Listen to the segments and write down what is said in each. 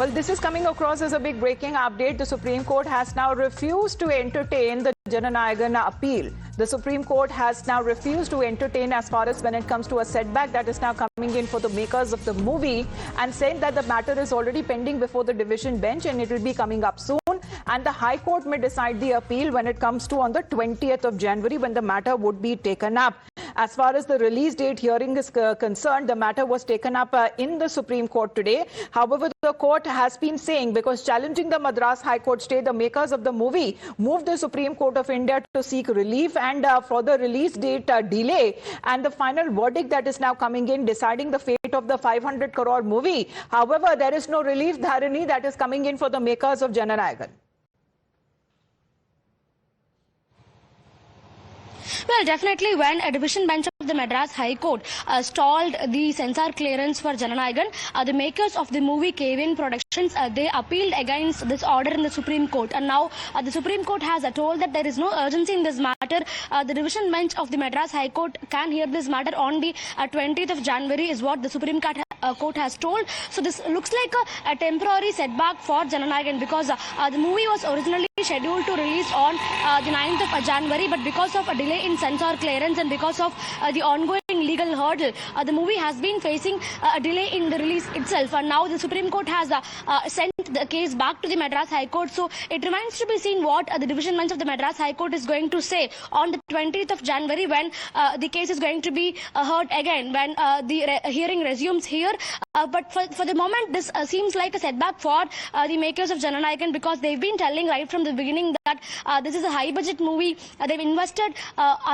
Well, this is coming across as a big breaking update. The Supreme Court has now refused to entertain the Jananayagan appeal. The Supreme Court has now refused to entertain as far as when it comes to a setback that is now coming in for the makers of the movie, and saying that the matter is already pending before the division bench and it will be coming up soon. And the High Court may decide the appeal when it comes to on the 20th of January when the matter would be taken up. As far as the release date hearing is concerned, the matter was taken up in the Supreme Court today. However, the court has been saying, because challenging the Madras High Court stay, the makers of the movie moved the Supreme Court of India to seek relief and for the release date delay. And the final verdict that is now coming in deciding the fate of the 500 crore movie. However, there is no relief dharani that is coming in for the makers of Jananayagan. Well, definitely when a division bench of the Madras High Court stalled the censor clearance for Jananayagan, the makers of the movie KVN Productions, they appealed against this order in the Supreme Court. And now the Supreme Court has told that there is no urgency in this matter. The division bench of the Madras High Court can hear this matter on the 20th of January is what the Supreme Court has told. So this looks like a temporary setback for Jananayagan, because the movie was originally scheduled to release on the 9th of January, but because of a delay in censor clearance and because of the ongoing legal hurdle, the movie has been facing a delay in the release itself. And now the Supreme Court has sent the case back to the Madras High Court. So it remains to be seen what the division bench of the Madras High Court is going to say on the 20th of January when the case is going to be heard again, when the hearing resumes here. But for the moment, this seems like a setback for the makers of Jananayagan, because they've been telling right from the beginning that this is a high budget movie. They've invested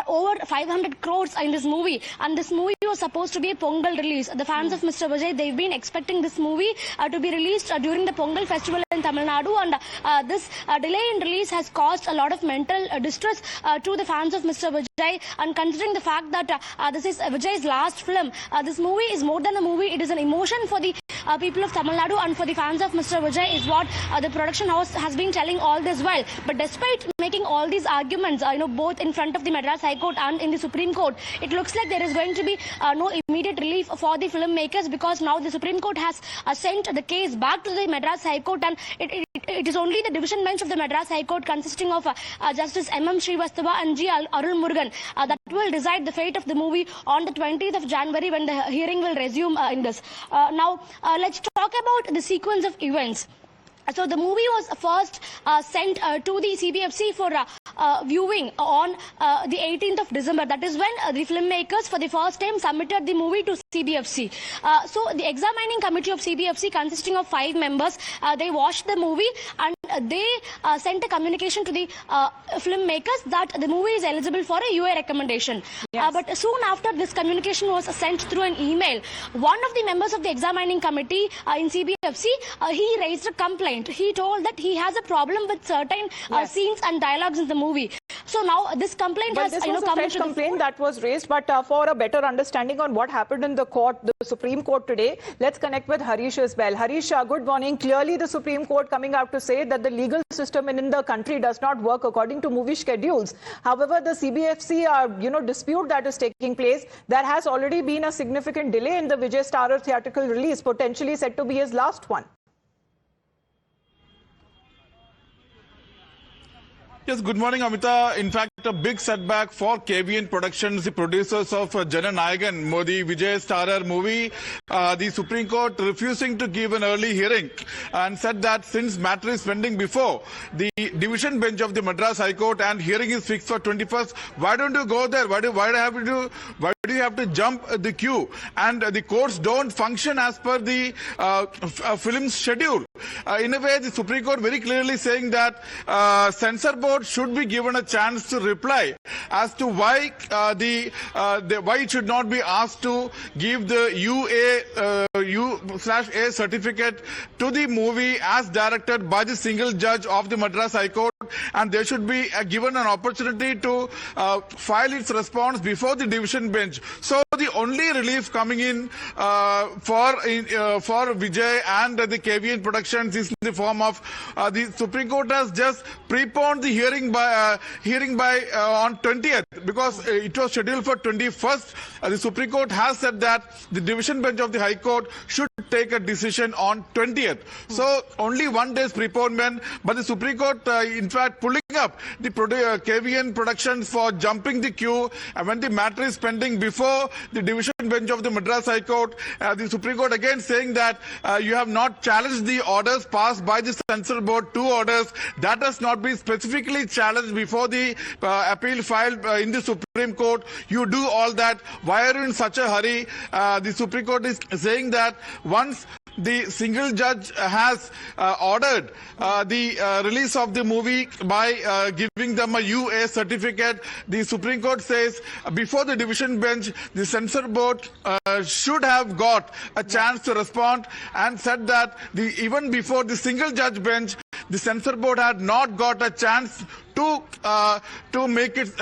over 500 crores in this movie, and this movie was supposed to be a Pongal release. The fans of Mr. Vijay, they've been expecting this movie to be released during the Pongal festival in Tamil Nadu, and this delay in release has caused a lot of mental distress to the fans of Mr. Vijay. And considering the fact that this is Vijay's last film, this movie is more than a movie, it is an emotion for the people of Tamil Nadu and for the fans of Mr. Vijay, is what the production house has been telling all this while. But despite making all these arguments, both in front of the Madras High Court and in the Supreme Court, it looks like there is going to be no immediate relief for the filmmakers, because now the Supreme Court has sent the case back to the Madras High Court, and it is only the division bench of the Madras High Court, consisting of Justice M.M. Srivastava and G. Arul Murugan, that will decide the fate of the movie on the 20th of January when the hearing will resume in this. Now, let's talk about the sequence of events. So the movie was first sent to the CBFC for viewing on the 18th of December. That is when the filmmakers for the first time submitted the movie to CBFC. So the examining committee of CBFC, consisting of 5 members, they watched the movie and they sent a communication to the filmmakers that the movie is eligible for a UA recommendation. Yes. But soon after this communication was sent through an email, one of the members of the examining committee in CBFC, he raised a complaint. He told that he has a problem with certain scenes and dialogues in the movie. So now this complaint has come to the complaint that was raised. But for a better understanding on what happened in the court, the Supreme Court today, let's connect with Harish as well. Harish, good morning. Clearly, the Supreme Court coming out to say that the legal system in the country does not work according to movie schedules. However, the CBFC, dispute that is taking place, there has already been a significant delay in the Vijay Starrer theatrical release, potentially said to be his last one. Yes, good morning, Amita. In fact, a big setback for KVN Productions, the producers of Jananayagan, Modi Vijay Starrer movie. The Supreme Court refusing to give an early hearing and said that since matter is pending before the division bench of the Madras High Court and hearing is fixed for 21st, why don't you go there? Why do you have to jump the queue? And the courts don't function as per the film's schedule. In a way, the Supreme Court very clearly saying that censor board should be given a chance to reply as to why why it should not be asked to give the U/A certificate to the movie as directed by the single judge of the Madras High Court, and there should be given an opportunity to file its response before the division bench. So the only relief coming in for Vijay and the KVN Productions is in the form of the Supreme Court has just preponed the hearing by on 20th because it was scheduled for 21st. The Supreme Court has said that the division bench of the High Court should take a decision on 20th. So only 1 day's preponement, but the Supreme Court in fact pulling up the KVN Productions for jumping the queue when the matter is pending before the division bench of the Madras High Court. The Supreme Court again saying that you have not challenged the orders passed by the censor board, 2 orders that has not been specifically challenged before the appeal filed in the Supreme Court. You do all that. Why are you in such a hurry? The Supreme Court is saying that once the single judge has ordered the release of the movie by giving them a UA certificate, the Supreme Court says before the division bench, the censor board should have got a chance to respond, and said that even before the single judge bench, the censor board had not got a chance to make it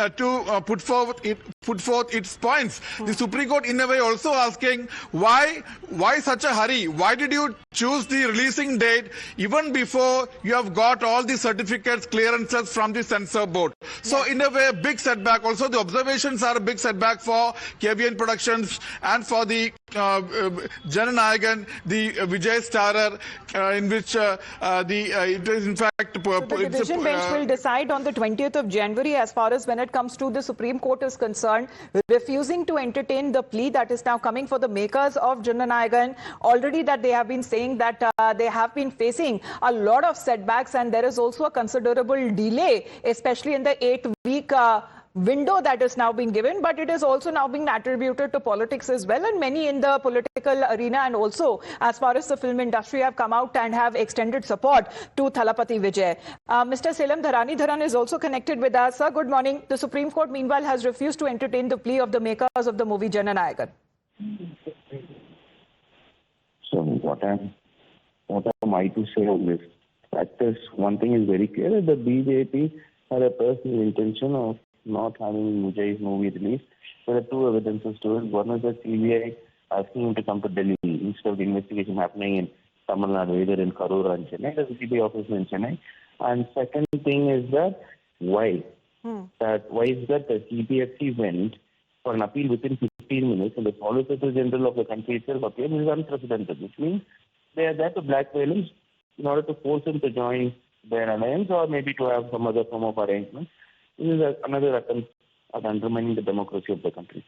put forth its points. The Supreme Court in a way also asking why such a hurry? Why did you choose the releasing date even before you have got all the certificates, clearances from the censor board? So in a way, a big setback. Also, the observations are a big setback for KVN Productions and for the Jananayagan, the Vijay starrer, in which it is in fact so the division bench will decide on the 20th of January as far as when it comes to the Supreme Court is concerned, refusing to entertain the plea that is now coming for the makers of Jananayagan. Already that they have been saying that they have been facing a lot of setbacks, and there is also a considerable delay, especially in the 8-week window that is now being given, but it is also now being attributed to politics as well, and many in the political arena and also as far as the film industry have come out and have extended support to Thalapathy Vijay. Mr. Selam Dharan is also connected with us. Sir, good morning. The Supreme Court meanwhile has refused to entertain the plea of the makers of the movie Jananayagan. So what am I to say on this? That is, one thing is very clear, that the BJP had a personal intention of not having Vijay's movie released. There are 2 evidences to it. One is that CBI asking him to come to Delhi instead of the investigation happening in Tamil Nadu, either in Karur or in Chennai. There's a CBI office in Chennai. And second thing is that why is that the cbfc went for an appeal within 15 minutes, and the Solicitor General of the country itself appealed, is unprecedented, which means they are there to blackmail him in order to force him to join their alliance or maybe to have some other form of arrangement. This is another attempt at undermining the democracy of the country.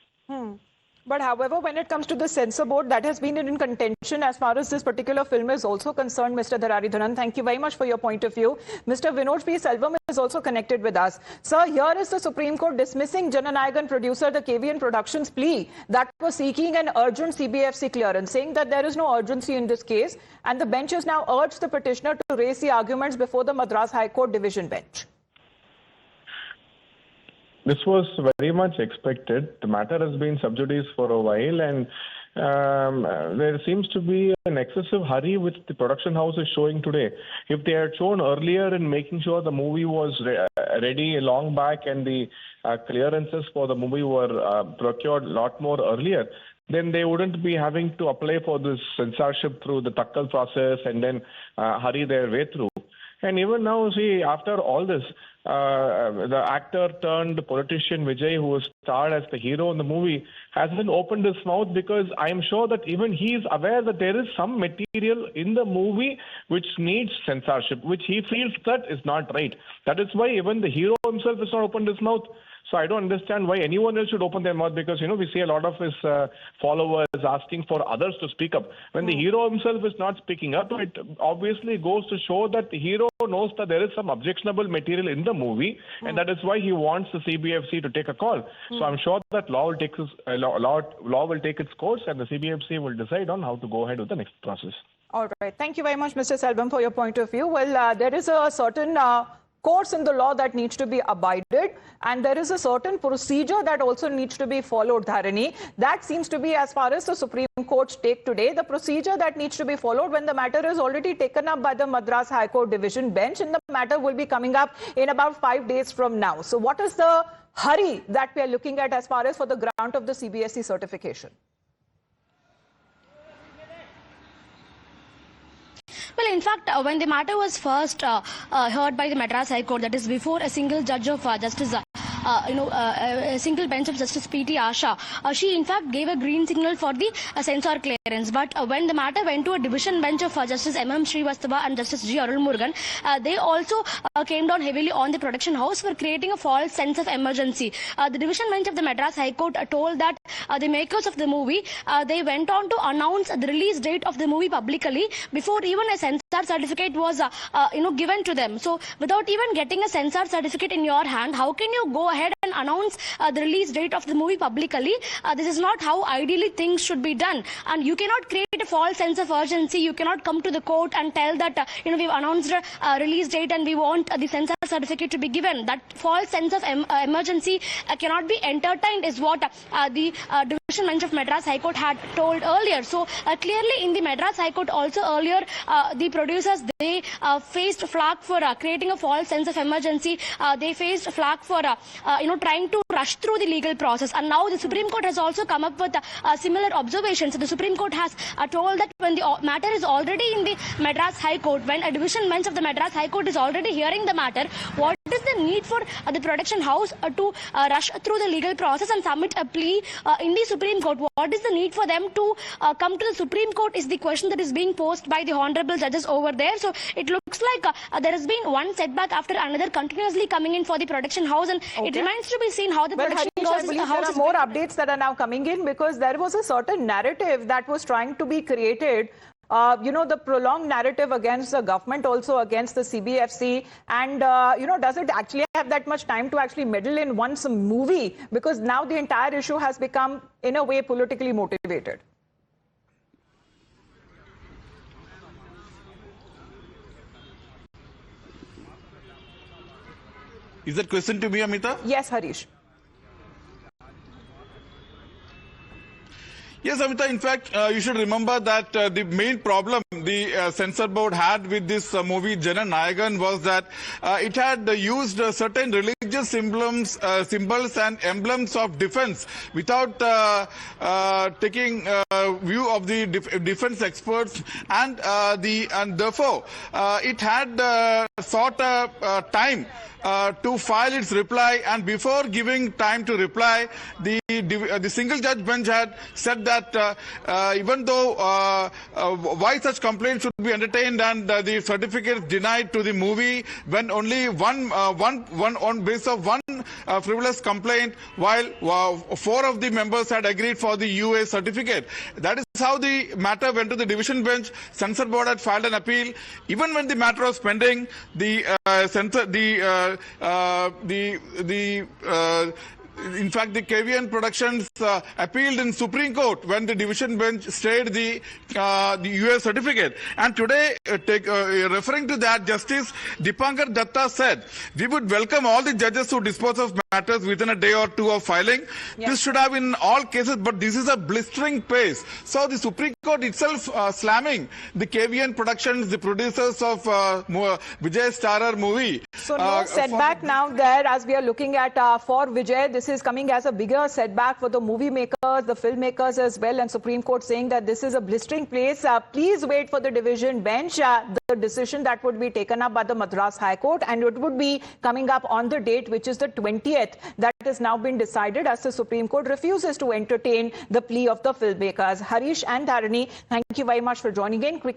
But however, when it comes to the censor board, that has been in contention as far as this particular film is also concerned. Mr. Dharan, thank you very much for your point of view. Mr. Vinod P. Selvam is also connected with us. Sir, here is the Supreme Court dismissing Jananayagan producer, the KVN Productions plea that was seeking an urgent CBFC clearance, saying that there is no urgency in this case, and the bench has now urged the petitioner to raise the arguments before the Madras High Court division bench. This was very much expected. The matter has been sub judice for a while, and there seems to be an excessive hurry which the production house is showing today. If they had shown earlier in making sure the movie was ready long back and the clearances for the movie were procured a lot more earlier, then they wouldn't be having to apply for this censorship through the Takkal process and then hurry their way through. And even now, see, after all this, the actor turned politician Vijay, who was starred as the hero in the movie, hasn't opened his mouth, because I am sure that even he is aware that there is some material in the movie which needs censorship, which he feels that is not right. That is why even the hero himself has not opened his mouth. So I don't understand why anyone else should open their mouth, because, we see a lot of his followers asking for others to speak up. When the hero himself is not speaking up, it obviously goes to show that the hero knows that there is some objectionable material in the movie, and that is why he wants the CBFC to take a call. So I'm sure that law will take its course, and the CBFC will decide on how to go ahead with the next process. All right. Thank you very much, Mr. Selvam, for your point of view. Well, there is a certain course in the law that needs to be abided, and there is a certain procedure that also needs to be followed, Dharani. That seems to be, as far as the Supreme Court's take today, the procedure that needs to be followed when the matter is already taken up by the Madras High Court division bench, and the matter will be coming up in about 5 days from now. So what is the hurry that we are looking at as far as for the grant of the CBFC certification? Well, in fact, when the matter was first heard by the Madras High Court, that is before a single judge of Justice, a single bench of Justice P.T. Asha, she in fact gave a green signal for the censor clearance. But when the matter went to a division bench of Justice M.M. Srivastava and Justice G. Arulmurugan, they also came down heavily on the production house for creating a false sense of emergency. The division bench of the Madras High Court told that the makers of the movie, they went on to announce the release date of the movie publicly before even a censor certificate was given to them. So without even getting a censor certificate in your hand, how can you go ahead and announce the release date of the movie publicly? This is not how ideally things should be done. And you cannot create a false sense of urgency. You cannot come to the court and tell that we've announced a release date and we want the censor certificate to be given. That false sense of emergency cannot be entertained, is what the division bench of Madras High Court had told earlier. So clearly in the Madras High Court also earlier, the producers, they faced flack for creating a false sense of emergency. They faced flack for trying to rush through the legal process. And now the Supreme Court has also come up with similar observations. The Supreme Court has told that when the matter is already in the Madras High Court, when a division bench of the Madras High Court is already hearing the matter, what is the need for the production house to rush through the legal process and submit a plea in the Supreme Court? What is the need for them to come to the Supreme Court is the question that is being posed by the honorable judges over there. So it looks like there has been one setback after another continuously coming in for the production house, and it remains to be seen how the production Harish, I believe there are more updates that are now coming in, because there was a certain narrative that was trying to be created. The prolonged narrative against the government, also against the CBFC, and does it actually have that much time to actually meddle in one movie? Because now the entire issue has become, in a way, politically motivated. Is that question to me, Amita? Yes, Harish. Yes, Amita, in fact, you should remember that the main problem the censor board had with this movie Jananayagan was that it had used certain religious symbols and emblems of defense without taking view of the defense experts, and therefore it had sought time to file its reply, and before giving time to reply, the single judge bench had said that even though why such complaints should be entertained and the certificate denied to the movie when only one on basis of one frivolous complaint, while 4 of the members had agreed for the UA certificate. That is how the matter went to the division bench. Censor board had filed an appeal. Even when the matter was pending, in fact, the KVN Productions appealed in Supreme Court when the division bench stayed the US certificate. And today, referring to that, Justice Dipankar Datta said, "We would welcome all the judges who dispose of matters within a day or two of filing. Yes. This should have in all cases, but this is a blistering pace." So the Supreme Court itself slamming the KVN Productions, the producers of Vijay Starrer movie. So no setback now there, as we are looking at for Vijay. This is coming as a bigger setback for the movie makers, the filmmakers as well, and Supreme Court saying that this is a blistering place. Please wait for the division bench, the decision that would be taken up by the Madras High Court, and it would be coming up on the date which is the 20th. That has now been decided as the Supreme Court refuses to entertain the plea of the filmmakers. Harish and Dharani, thank you very much for joining in. Quickly